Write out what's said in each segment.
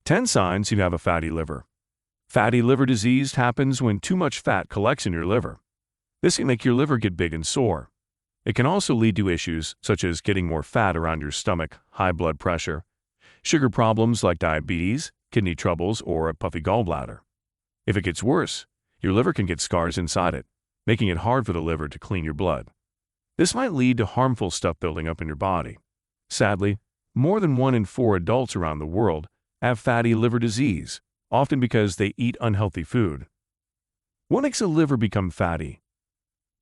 10 signs you have a fatty liver. Fatty liver disease happens when too much fat collects in your liver. This can make your liver get big and sore. It can also lead to issues such as getting more fat around your stomach, high blood pressure, sugar problems like diabetes, kidney troubles, or a puffy gallbladder. If it gets worse, your liver can get scars inside it, making it hard for the liver to clean your blood. This might lead to harmful stuff building up in your body. Sadly, more than 1 in 4 adults around the world have fatty liver disease, often because they eat unhealthy food. What makes a liver become fatty?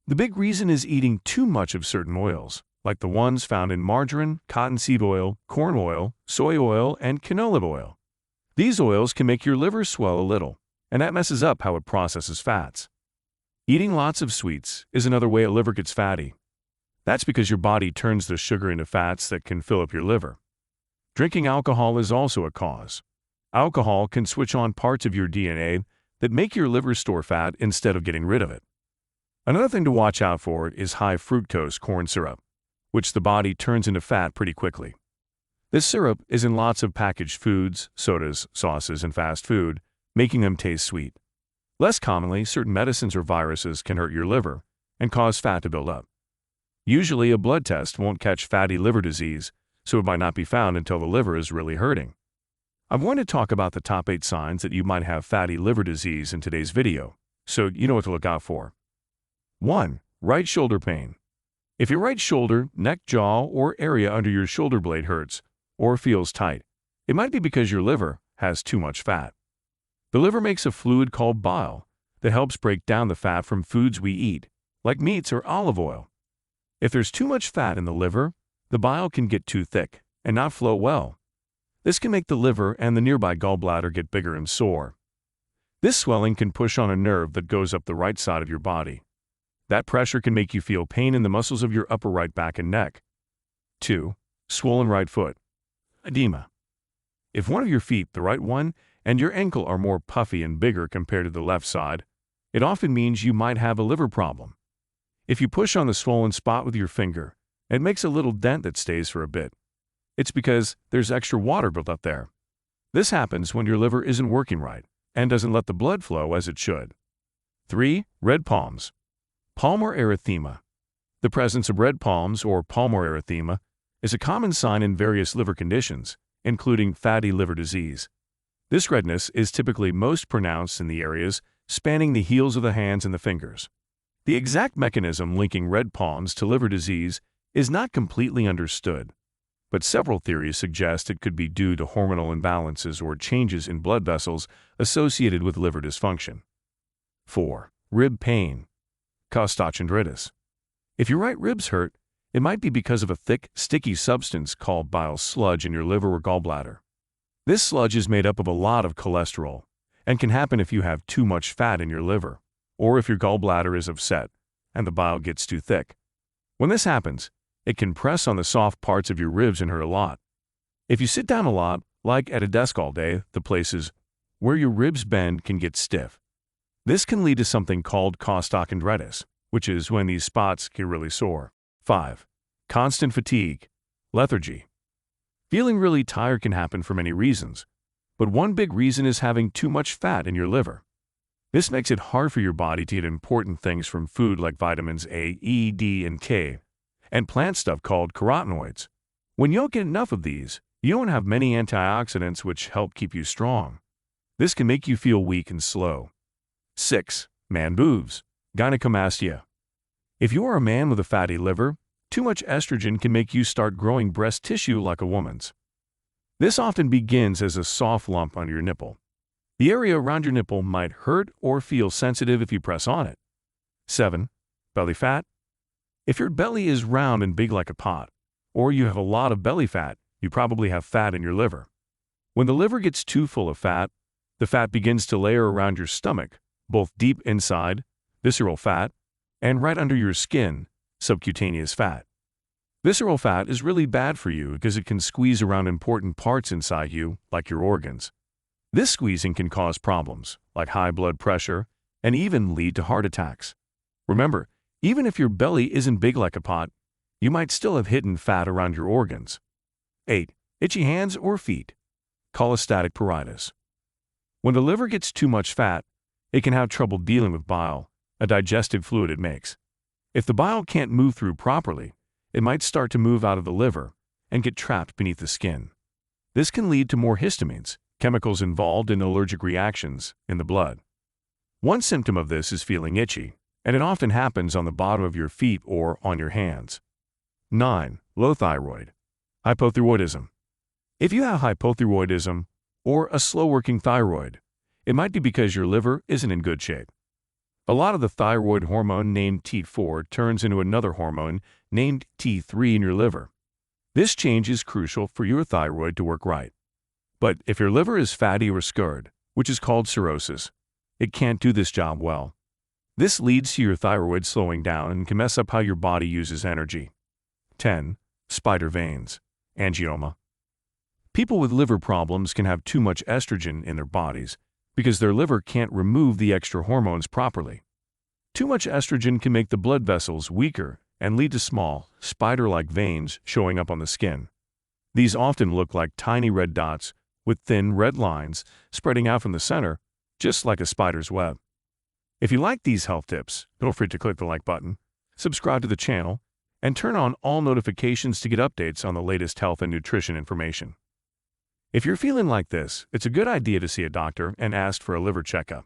The big reason is eating too much of certain oils, like the ones found in margarine, cottonseed oil, corn oil, soy oil, and canola oil. These oils can make your liver swell a little, and that messes up how it processes fats. Eating lots of sweets is another way a liver gets fatty. That's because your body turns the sugar into fats that can fill up your liver. Drinking alcohol is also a cause. Alcohol can switch on parts of your DNA that make your liver store fat instead of getting rid of it. Another thing to watch out for is high fructose corn syrup, which the body turns into fat pretty quickly. This syrup is in lots of packaged foods, sodas, sauces, and fast food, making them taste sweet. Less commonly, certain medicines or viruses can hurt your liver and cause fat to build up. Usually, a blood test won't catch fatty liver disease, so it might not be found until the liver is really hurting. I'm going to talk about the top 8 signs that you might have fatty liver disease in today's video, so you know what to look out for. 1. Right shoulder pain. If your right shoulder, neck, jaw, or area under your shoulder blade hurts or feels tight, it might be because your liver has too much fat. The liver makes a fluid called bile that helps break down the fat from foods we eat, like meats or olive oil. If there's too much fat in the liver, the bile can get too thick and not flow well. This can make the liver and the nearby gallbladder get bigger and sore. This swelling can push on a nerve that goes up the right side of your body. That pressure can make you feel pain in the muscles of your upper right back and neck. 2. Swollen right foot. Edema. If one of your feet, the right one, and your ankle are more puffy and bigger compared to the left side, it often means you might have a liver problem. If you push on the swollen spot with your finger, it makes a little dent that stays for a bit. It's because there's extra water built up there. This happens when your liver isn't working right and doesn't let the blood flow as it should. 3. Red palms. Palmar erythema. The presence of red palms or palmar erythema is a common sign in various liver conditions, including fatty liver disease. This redness is typically most pronounced in the areas spanning the heels of the hands and the fingers. The exact mechanism linking red palms to liver disease is not completely understood, but several theories suggest it could be due to hormonal imbalances or changes in blood vessels associated with liver dysfunction. 4. Rib pain. Costochondritis. If your right ribs hurt, it might be because of a thick, sticky substance called bile sludge in your liver or gallbladder. This sludge is made up of a lot of cholesterol and can happen if you have too much fat in your liver, or if your gallbladder is upset and the bile gets too thick. When this happens, it can press on the soft parts of your ribs and hurt a lot. If you sit down a lot, like at a desk all day, the places where your ribs bend can get stiff. This can lead to something called costochondritis, which is when these spots get really sore. 5. Constant fatigue. Lethargy. Feeling really tired can happen for many reasons, but one big reason is having too much fat in your liver. This makes it hard for your body to get important things from food like vitamins A, E, D, and K, and plant stuff called carotenoids. When you don't get enough of these, you don't have many antioxidants which help keep you strong. This can make you feel weak and slow. 6. Man boobs. Gynecomastia. If you are a man with a fatty liver, too much estrogen can make you start growing breast tissue like a woman's. This often begins as a soft lump under your nipple. The area around your nipple might hurt or feel sensitive if you press on it. 7. Belly fat. If your belly is round and big like a pot, or you have a lot of belly fat, you probably have fat in your liver. When the liver gets too full of fat, the fat begins to layer around your stomach, both deep inside, visceral fat, and right under your skin, subcutaneous fat. Visceral fat is really bad for you because it can squeeze around important parts inside you, like your organs. This squeezing can cause problems, like high blood pressure, and even lead to heart attacks. Remember, even if your belly isn't big like a pot, you might still have hidden fat around your organs. 8. Itchy hands or feet. cholestatic pruritus. When the liver gets too much fat, it can have trouble dealing with bile, a digestive fluid it makes. If the bile can't move through properly, it might start to move out of the liver and get trapped beneath the skin. This can lead to more histamines, chemicals involved in allergic reactions, in the blood. One symptom of this is feeling itchy, and it often happens on the bottom of your feet or on your hands. 9. Low thyroid. Hypothyroidism. If you have hypothyroidism or a slow-working thyroid, it might be because your liver isn't in good shape. A lot of the thyroid hormone named T4 turns into another hormone named T3 in your liver. This change is crucial for your thyroid to work right. But if your liver is fatty or scarred, which is called cirrhosis, it can't do this job well. This leads to your thyroid slowing down and can mess up how your body uses energy. 10. Spider veins. Angioma. People with liver problems can have too much estrogen in their bodies because their liver can't remove the extra hormones properly. Too much estrogen can make the blood vessels weaker and lead to small, spider-like veins showing up on the skin. These often look like tiny red dots with thin red lines spreading out from the center, just like a spider's web. If you like these health tips, don't forget to click the like button, subscribe to the channel, and turn on all notifications to get updates on the latest health and nutrition information. If you're feeling like this, it's a good idea to see a doctor and ask for a liver checkup.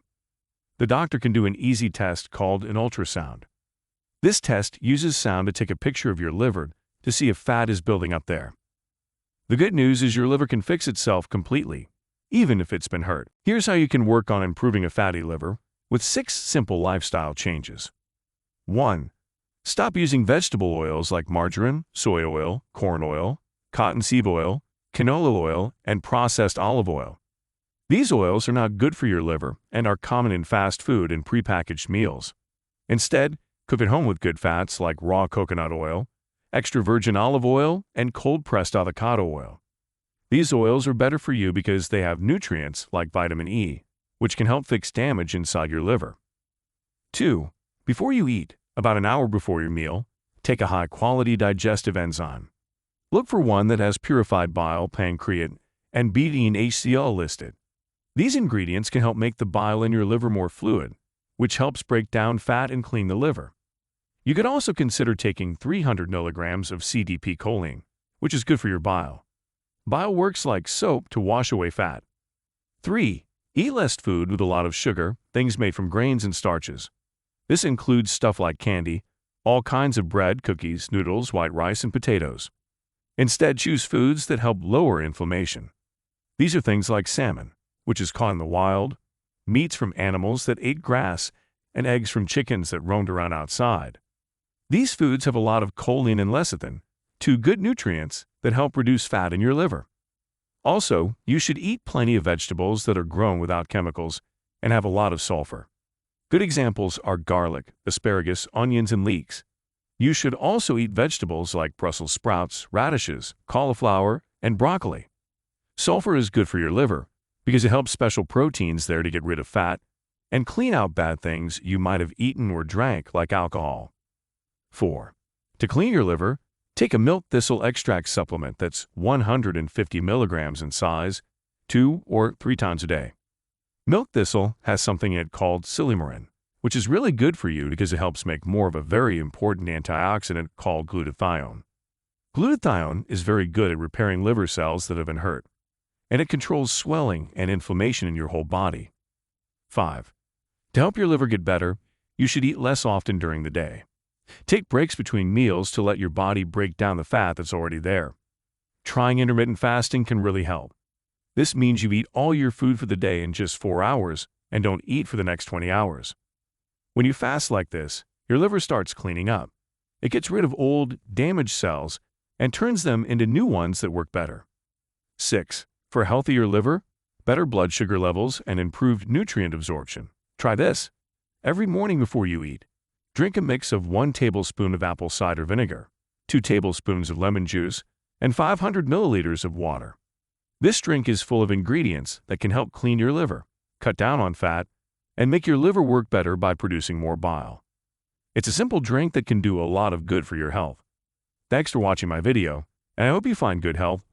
The doctor can do an easy test called an ultrasound. This test uses sound to take a picture of your liver to see if fat is building up there. The good news is your liver can fix itself completely, even if it's been hurt. Here's how you can work on improving a fatty liver with 6 simple lifestyle changes. 1. Stop using vegetable oils like margarine, soy oil, corn oil, cottonseed oil, canola oil, and processed olive oil. These oils are not good for your liver and are common in fast food and prepackaged meals. Instead, cook at home with good fats like raw coconut oil, extra virgin olive oil, and cold-pressed avocado oil. These oils are better for you because they have nutrients like vitamin E, which can help fix damage inside your liver. 2. Before you eat, about an hour before your meal, take a high-quality digestive enzyme. Look for one that has purified bile, pancreas, and betaine HCl listed. These ingredients can help make the bile in your liver more fluid, which helps break down fat and clean the liver. You could also consider taking 300 milligrams of CDP choline, which is good for your bile. Bile works like soap to wash away fat. 3. Eat less food with a lot of sugar, things made from grains and starches. This includes stuff like candy, all kinds of bread, cookies, noodles, white rice, and potatoes. Instead, choose foods that help lower inflammation. These are things like salmon, which is caught in the wild, meats from animals that ate grass, and eggs from chickens that roamed around outside. These foods have a lot of choline and lecithin, 2 good nutrients that help reduce fat in your liver. Also, you should eat plenty of vegetables that are grown without chemicals and have a lot of sulfur. Good examples are garlic, asparagus, onions, and leeks. You should also eat vegetables like Brussels sprouts, radishes, cauliflower, and broccoli. Sulfur is good for your liver because it helps special proteins there to get rid of fat and clean out bad things you might have eaten or drank like alcohol. 4. To clean your liver, take a milk thistle extract supplement that's 150 milligrams in size, 2 or 3 times a day. Milk thistle has something in it called silymarin, which is really good for you because it helps make more of a very important antioxidant called glutathione. Glutathione is very good at repairing liver cells that have been hurt, and it controls swelling and inflammation in your whole body. 5. To help your liver get better, you should eat less often during the day. Take breaks between meals to let your body break down the fat that's already there. Trying intermittent fasting can really help. This means you eat all your food for the day in just 4 hours and don't eat for the next 20 hours. When you fast like this, your liver starts cleaning up. It gets rid of old, damaged cells and turns them into new ones that work better. 6. For a healthier liver, better blood sugar levels, and improved nutrient absorption, try this. Every morning before you eat, drink a mix of 1 tablespoon of apple cider vinegar, 2 tablespoons of lemon juice, and 500 milliliters of water. This drink is full of ingredients that can help clean your liver, cut down on fat, and make your liver work better by producing more bile. It's a simple drink that can do a lot of good for your health. Thanks for watching my video, and I hope you find good health